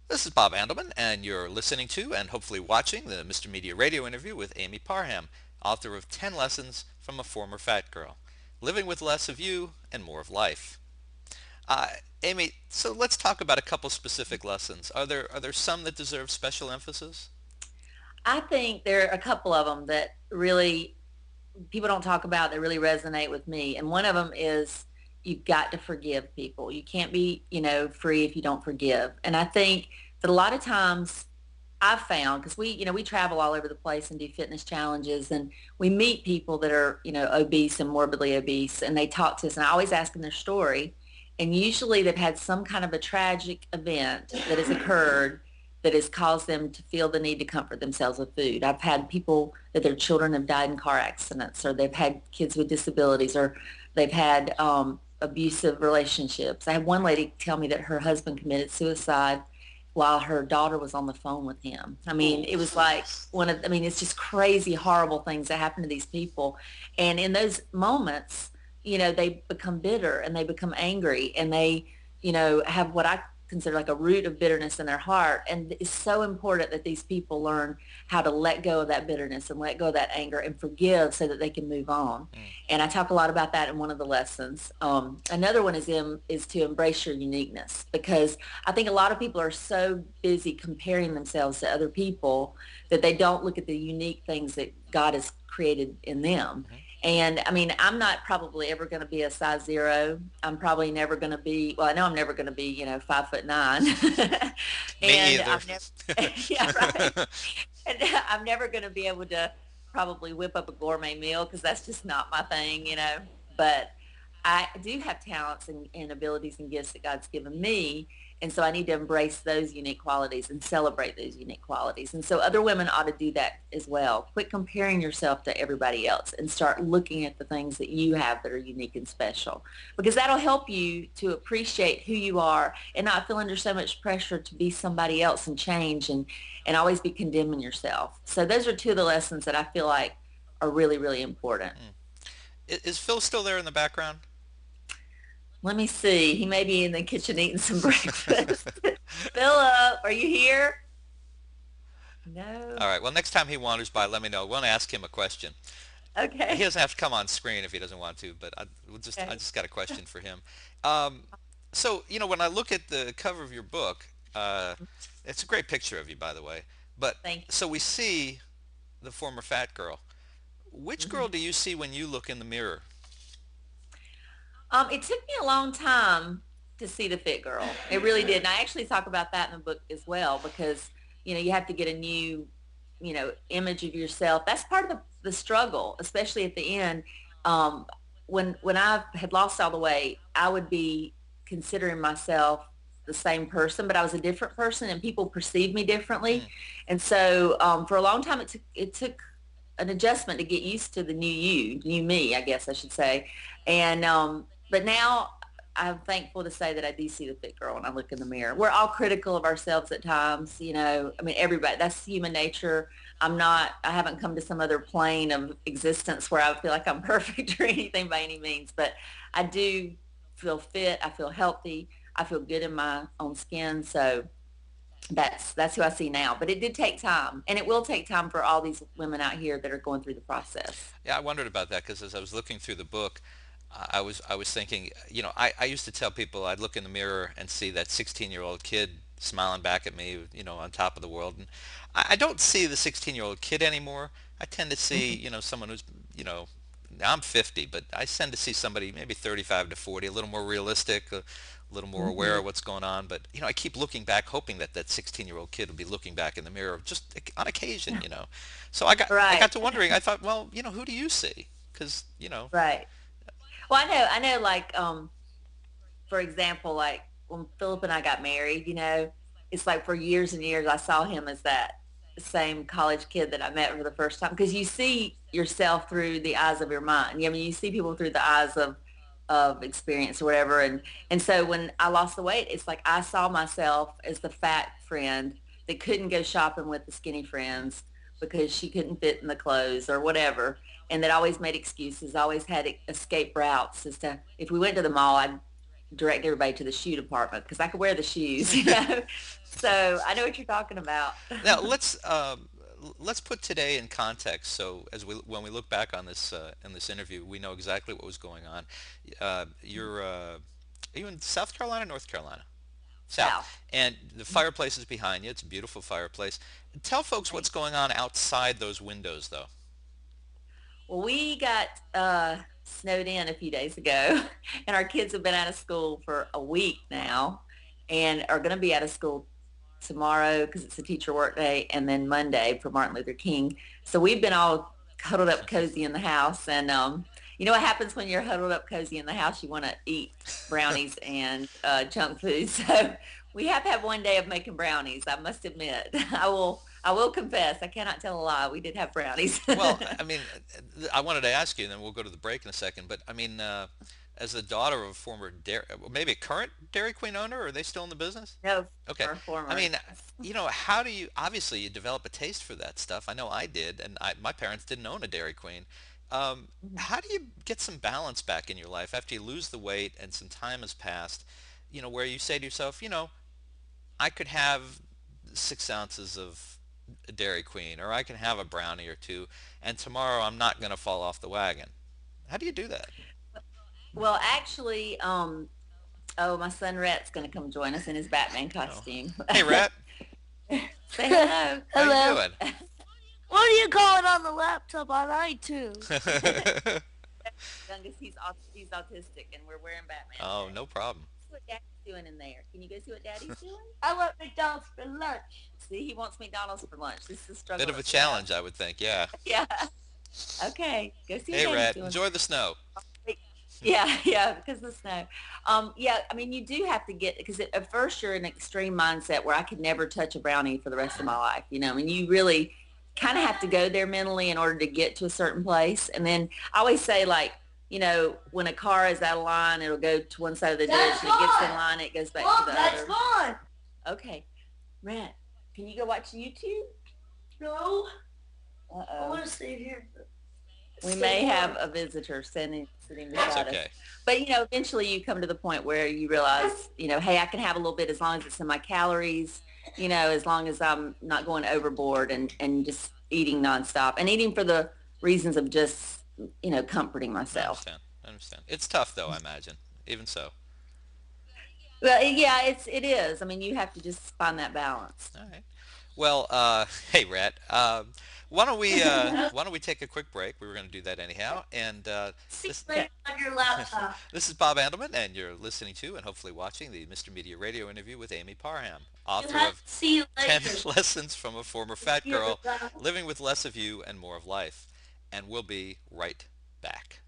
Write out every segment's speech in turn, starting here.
This is Bob Andelman, and you're listening to and hopefully watching the Mr. Media radio interview with Amy Parham, author of 10 Lessons from a Former Fat Girl, Living with Less of You and More of Life. Uh, Amy, so let's talk about a couple specific lessons. Are there some that deserve special emphasis? I think there are a couple of them that really people don't talk about that really resonate with me. And one of them is you've got to forgive people. You can't be, free if you don't forgive. And I think that a lot of times I've found, because we travel all over the place and do fitness challenges, and we meet people that are, obese and morbidly obese, and they talk to us, and I always ask them their story. And usually they've had some kind of a tragic event that has occurred that has caused them to feel the need to comfort themselves with food. I've had people that their children have died in car accidents, or they've had kids with disabilities, or they've had abusive relationships. I had one lady tell me that her husband committed suicide while her daughter was on the phone with him. I mean, it was like it's just crazy, horrible things that happen to these people. And in those moments, they become bitter and they become angry and they, have what I consider like a root of bitterness in their heart. And it's so important that these people learn how to let go of that bitterness and let go of that anger and forgive so that they can move on. Mm. And I talk a lot about that in one of the lessons. Another one is to embrace your uniqueness, because I think a lot of people are so busy comparing themselves to other people that they don't look at the unique things that God has created in them. Hmm. And I mean, I'm not probably ever going to be a size zero. I'm probably never going to be, well, I know I'm never going to be, 5'9". Me And either. I'm never, yeah, right. And I'm never going to be able to probably whip up a gourmet meal because that's just not my thing. But I do have talents and abilities and gifts that God's given me. And so I need to embrace those unique qualities and celebrate those unique qualities. And so other women ought to do that as well. Quit comparing yourself to everybody else and start looking at the things that you have that are unique and special, because that'll help you to appreciate who you are and not feel under so much pressure to be somebody else and change and always be condemning yourself. So those are two of the lessons that I feel like are really, really important. Mm. Is Phil still there in the background? Let me see. He may be in the kitchen eating some breakfast. Philip, are you here? No. All right. Well, next time he wanders by, let me know. I want to ask him a question. He Okay. doesn't have to come on screen if he doesn't want to, but I Okay. just got a question for him. Um, so when I look at the cover of your book, it's a great picture of you, by the way. But Thank so we see the former fat girl. Which you. girl do you see when you look in the mirror? It took me a long time to see the fit girl. It really did. And I actually talk about that in the book as well, because, you have to get a new, image of yourself. That's part of the struggle, especially at the end. Um, when I had lost all the weight, I would be considering myself the same person, but I was a different person and people perceived me differently. Mm. And so for a long time, it took an adjustment to get used to the new me, I guess I should say. And but now I'm thankful to say that I do see the fit girl when I look in the mirror. We're all critical of ourselves at times. I mean, everybody, that's human nature. I haven't come to some other plane of existence where I feel like I'm perfect or anything by any means, but I do feel fit. I feel healthy. I feel good in my own skin. So that's who I see now. But it did take time, and it will take time for all these women out here that are going through the process. Yeah, I wondered about that because as I was looking through the book, I was thinking, I used to tell people I'd look in the mirror and see that 16-year-old kid smiling back at me, on top of the world, and I don't see the 16-year-old kid anymore. I tend to see, Mhm. someone who's, now I'm 50, but I tend to see somebody maybe 35 to 40, a little more realistic, a little more aware Mhm. of what's going on. But, I keep looking back, hoping that that 16-year-old kid will be looking back in the mirror just on occasion. So I got Right. to wondering. I thought, well, who do you see? Because Right. Well, I know, like, for example, like when Philip and I got married, it's like for years and years I saw him as that same college kid that I met for the first time, because you see yourself through the eyes of your mind. I mean, you see people through the eyes of experience or whatever. And so when I lost the weight, it's like I saw myself as the fat friend that couldn't go shopping with the skinny friends because she couldn't fit in the clothes or whatever, and that always made excuses, always had escape routes as to if we went to the mall, I'd direct everybody to the shoe department because I could wear the shoes, you know. So I know what you're talking about. Now let's put today in context. So when we look back on this in this interview, we know exactly what was going on. Are you in South Carolina, North Carolina? South. South. And the fireplace is behind you. It's a beautiful fireplace. Tell folks what's Thanks. going on outside those windows, though. Well, we got snowed in a few days ago, and our kids have been out of school for a week now, and are going to be out of school tomorrow because it's a teacher work day, and then Monday for Martin Luther King. So we've been all huddled up cozy in the house, and you know what happens when you're huddled up cozy in the house? You want to eat brownies and junk food. So we have had one day of making brownies. I must admit, I will confess, I cannot tell a lie. We did have brownies. Well, I mean, I wanted to ask you, and then we'll go to the break in a second. But I mean, as the daughter of a former maybe a current Dairy Queen owner, are they still in the business? No, Okay. former. I mean, how do you, obviously you develop a taste for that stuff. I know I did, and my parents didn't own a Dairy Queen. How do you get some balance back in your life after you lose the weight and some time has passed, where you say to yourself, I could have 6 ounces of Dairy Queen, or I can have a brownie or two, and tomorrow I'm not going to fall off the wagon. How do you do that? Well, actually, oh, my son Rhett's going to come join us in his Batman Oh. costume. Hey, Rat. Say hello. How you Hello. doing? What are you calling on the laptop on iTunes? Youngest, he's autistic, and we're wearing Batman Oh, today. no problem. See what Daddy's doing in there. Can you go see what Daddy's doing? I want McDonald's for lunch. See, he wants McDonald's for lunch. This is a struggle. Bit of a that's real. challenge, I would think. Yeah. Yeah. Okay. Go see what Hey, Daddy's Rat. doing. Enjoy the snow. Yeah, because of the snow. Yeah, I mean, you do have to get, because at first you're in an extreme mindset where I could never touch a brownie for the rest of my life. I mean, you really kind of have to go there mentally in order to get to a certain place. And then I always say, like, when a car is out of line, it'll go to one side of the ditch, That's and it gets in gone. line, it goes back Mom, to the that's other. gone. Okay. Rat, can you go watch YouTube? No, I Uh-oh. want to stay here. We may have a visitor sitting It's beside us. okay. But, eventually you come to the point where you realize, hey, I can have a little bit as long as it's in my calories, as long as I'm not going overboard and just eating nonstop and eating for the reasons of just, comforting I myself. understand. I understand. It's tough, though, I imagine. Even so. Well, yeah, it is. I mean, you have to just find that balance. All right. Well, hey, Rat. Why don't we take a quick break? We were going to do that anyhow. And See this you later on your laptop. this is Bob Andelman, and you're listening to and hopefully watching the Mr. Media Radio interview with Amy Parham, You author have of to see you 10 later. Lessons from a Former Fat See you Girl, later. Living with Less of You and More of Life. And we'll be right back.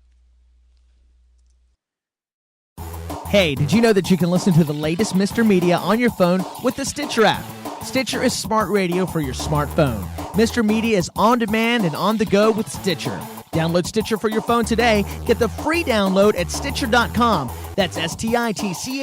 Hey, did you know that you can listen to the latest Mr. Media on your phone with the Stitcher app? Stitcher is smart radio for your smartphone. Mr. Media is on demand and on the go with Stitcher. Download Stitcher for your phone today. Get the free download at Stitcher.com. That's STITCHER.com.